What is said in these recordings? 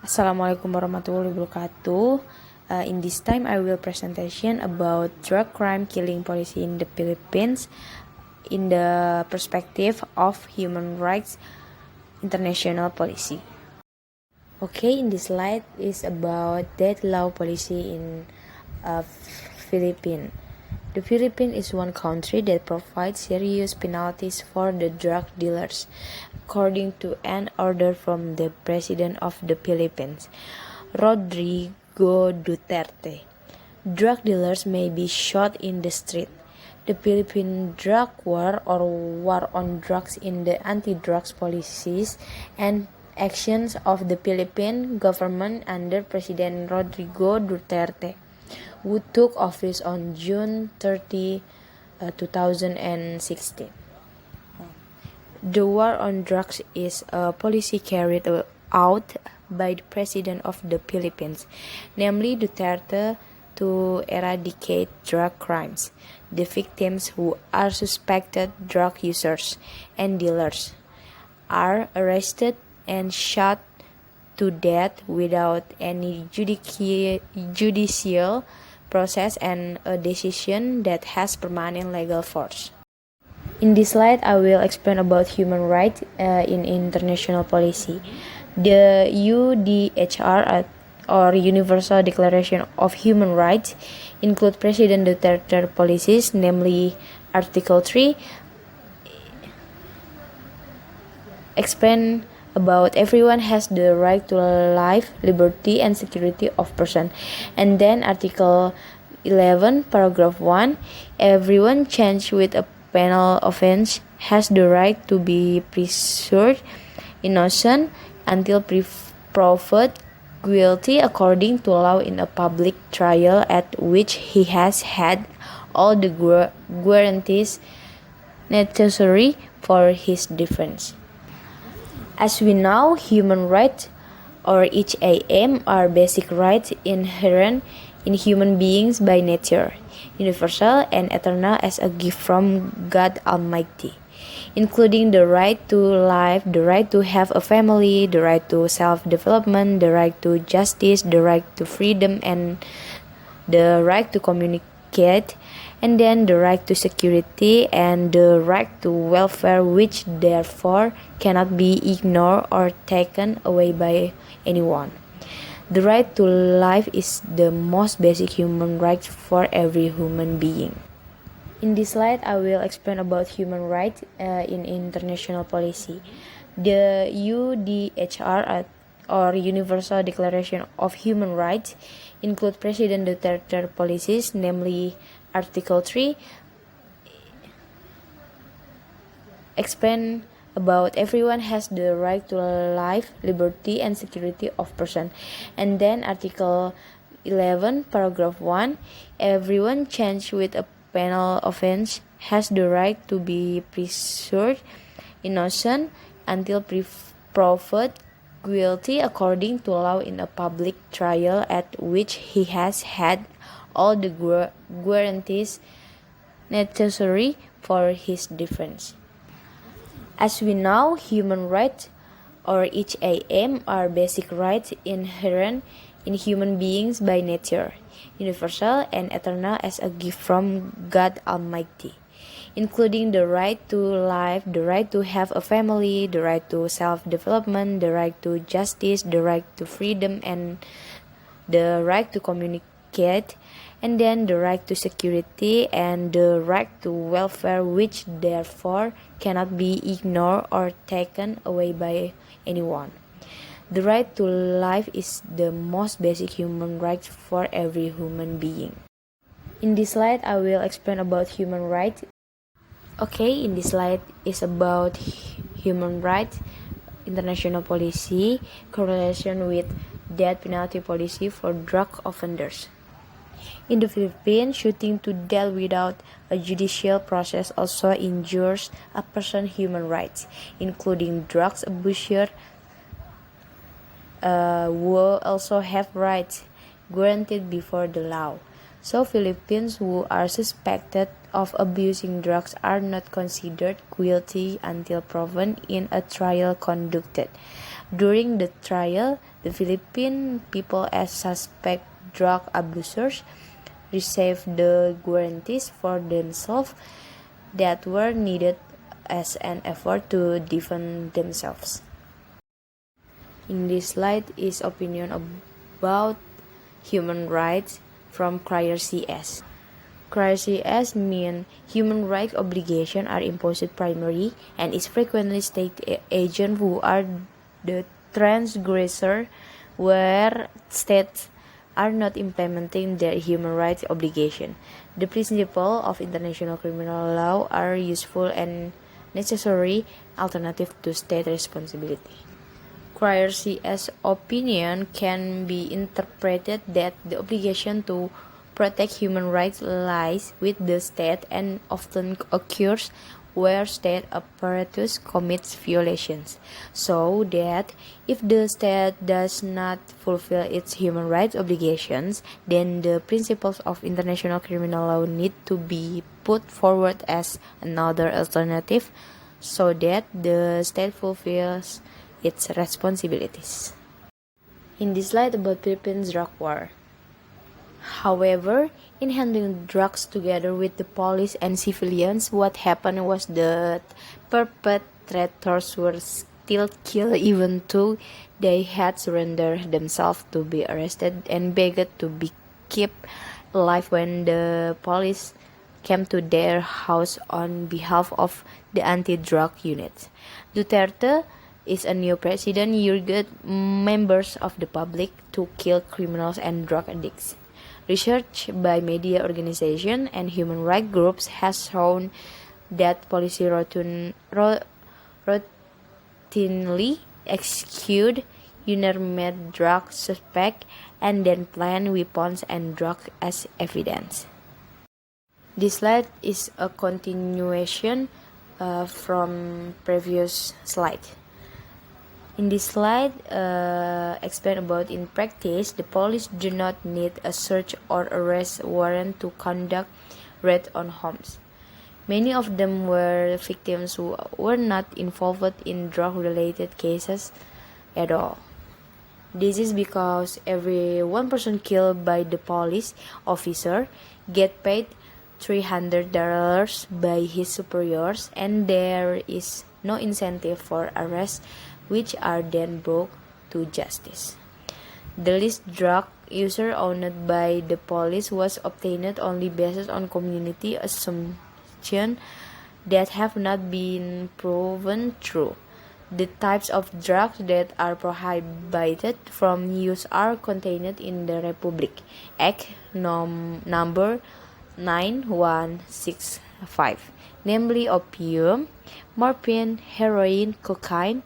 Assalamualaikum warahmatullahi wabarakatuh. In this time, I will presentation about drug crime killing policy in the Philippines in the perspective of human rights international policy. Okay, in this slide is about death law policy in Philippines. The Philippines is one country that provides serious penalties for the drug dealers, according to an order from the President of the Philippines, Rodrigo Duterte. Drug dealers may be shot in the street. The Philippine drug war or war on drugs in the anti-drugs policies and actions of the Philippine government under President Rodrigo Duterte, who took office on June 30, 2016. The war on drugs is a policy carried out by the President of the Philippines, namely Duterte, to eradicate drug crimes. The victims, who are suspected drug users and dealers, are arrested and shot to death without any judicial process and a decision that has permanent legal force. In this slide, I will explain about human rights in international policy. The UDHR or Universal Declaration of Human Rights include President Duterte policies, namely Article 3, explain about everyone has the right to life, liberty, and security of person. And then Article 11, Paragraph 1, everyone charged with a penal offense has the right to be presumed innocent until proved guilty according to law in a public trial at which he has had all the guarantees necessary for his defense. As we know, human rights, or HAM, are basic rights inherent in human beings by nature, universal and eternal as a gift from God Almighty, including the right to life, the right to have a family, the right to self-development, the right to justice, the right to freedom, and the right to communicate, and then the right to security and the right to welfare, which therefore cannot be ignored or taken away by anyone. The right to life is the most basic human right for every human being. In this slide, I will explain about human rights in international policy. The UDHR or Universal Declaration of Human Rights include President Duterte policies, namely Article 3, explain about everyone has the right to life, liberty, and security of person. And then Article 11, Paragraph 1, everyone charged with a penal offense has the right to be presumed innocent until proved guilty according to law in a public trial at which he has had all the guarantees necessary for his defense. As we know, human rights, or HAM, are basic rights inherent in human beings by nature, universal and eternal as a gift from God Almighty, including the right to life, the right to have a family, the right to self-development, the right to justice, the right to freedom, and the right to communicate, and then the right to security and the right to welfare, which therefore cannot be ignored or taken away by anyone. The right to life is the most basic human right for every human being. In this slide, I will explain about human rights. Okay, in this slide is about human rights, international policy, correlation with death penalty policy for drug offenders. In the Philippines, shooting to death without a judicial process also injures a person's human rights, including drugs abusers who also have rights granted before the law. So Filipinos who are suspected of abusing drugs are not considered guilty until proven in a trial conducted. During the trial, The Philippine people as suspect drug abusers received the guarantees for themselves that were needed as an effort to defend themselves. In this slide is opinion about human rights from Crier CS. Crier CS mean human rights obligations are imposed primarily and is frequently state agents who are the transgressor where states are not implementing their human rights obligation. The principles of international criminal law are useful and necessary alternative to state responsibility. Crier CS opinion can be interpreted that the obligation to protect human rights lies with the state and often occurs where state apparatus commits violations, so that if the state does not fulfill its human rights obligations, then the principles of international criminal law need to be put forward as another alternative so that the state fulfills its responsibilities. In this slide about Philippines drug war. However, in handling drugs together with the police and civilians, what happened was that perpetrators were still killed even though they had surrendered themselves to be arrested and begged to be kept alive when the police came to their house on behalf of the anti-drug unit. Duterte is a new president urged members of the public to kill criminals and drug addicts. Research by media organizations and human rights groups has shown that police routinely execute unarmed drug suspects and then plant weapons and drugs as evidence. This slide is a continuation from previous slide. In this slide, explain about in practice, the police do not need a search or arrest warrant to conduct raids on homes. Many of them were victims who were not involved in drug-related cases at all. This is because every one person killed by the police officer get paid $300 by his superiors, and there is no incentive for arrest, which are then brought to justice. The least drug user owned by the police was obtained only based on community assumptions that have not been proven true. The types of drugs that are prohibited from use are contained in the Republic Act number 9165, namely opium, morphine, heroin, cocaine,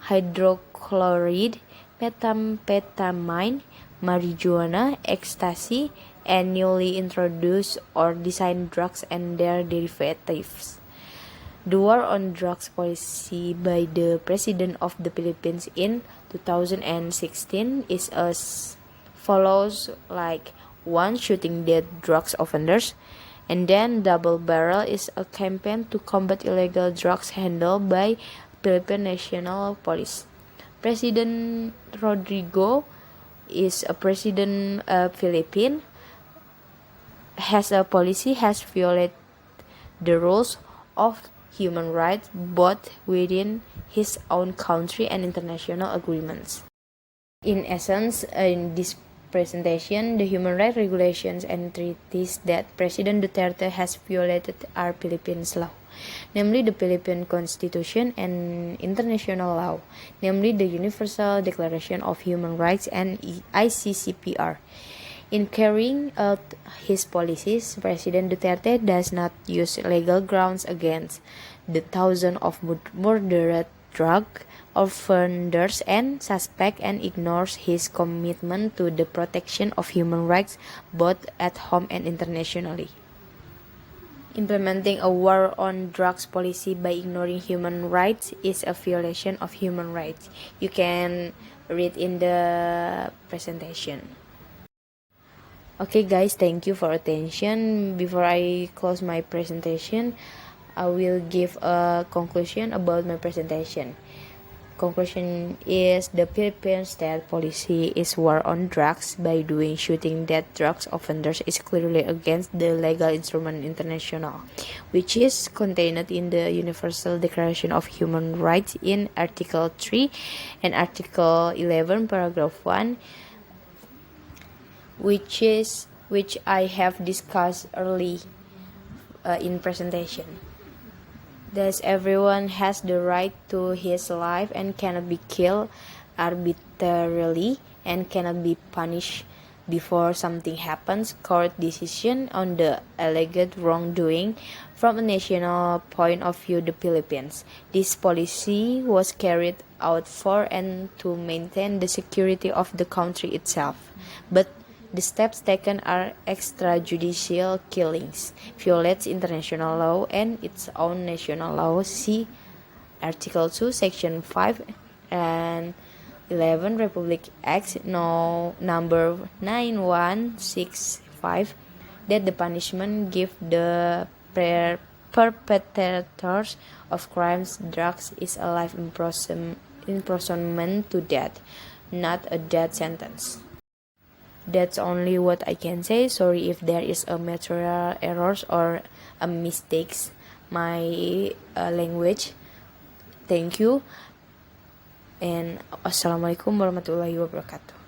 hydrochloride, methamphetamine, marijuana, ecstasy, and newly introduced or designed drugs and their derivatives. The war on drugs policy by the President of the Philippines in 2016 is as follows: like 1. Shooting dead drugs offenders, and then Double Barrel is a campaign to combat illegal drugs handled by Philippine National Police. President Rodrigo is a president of Philippines, has violated the rules of human rights both within his own country and international agreements. In essence, in this presentation, the human rights regulations and treaties that President Duterte has violated are Philippines law, namely the Philippine Constitution, and international law, namely the Universal Declaration of Human Rights and ICCPR. In carrying out his policies, President Duterte does not use legal grounds against the thousands of murdered drug offenders and suspects and ignores his commitment to the protection of human rights both at home and internationally. Implementing a war on drugs policy by ignoring human rights is a violation of human rights. You can read in the presentation. Okay guys, thank you for attention. Before I close my presentation, I will give a conclusion about my presentation. Conclusion is the Philippine state policy is war on drugs by doing shooting dead drugs offenders is clearly against the legal instrument international, which is contained in the Universal Declaration of Human Rights in Article 3 and Article 11, Paragraph 1, which I have discussed early in presentation. Thus, everyone has the right to his life and cannot be killed arbitrarily and cannot be punished before something happens. Court decision on the alleged wrongdoing from a national point of view, the Philippines. This policy was carried out for and to maintain the security of the country itself, but the steps taken are extrajudicial killings, violates international law and its own national law. See Article 2, Section 5 and 11 Republic Act no number 9165 that the punishment give the perpetrators of crimes drugs is a life imprisonment to death, not a death sentence. That's only what I can say. Sorry if there is a material errors or a mistakes my language. Thank you and assalamualaikum warahmatullahi wabarakatuh.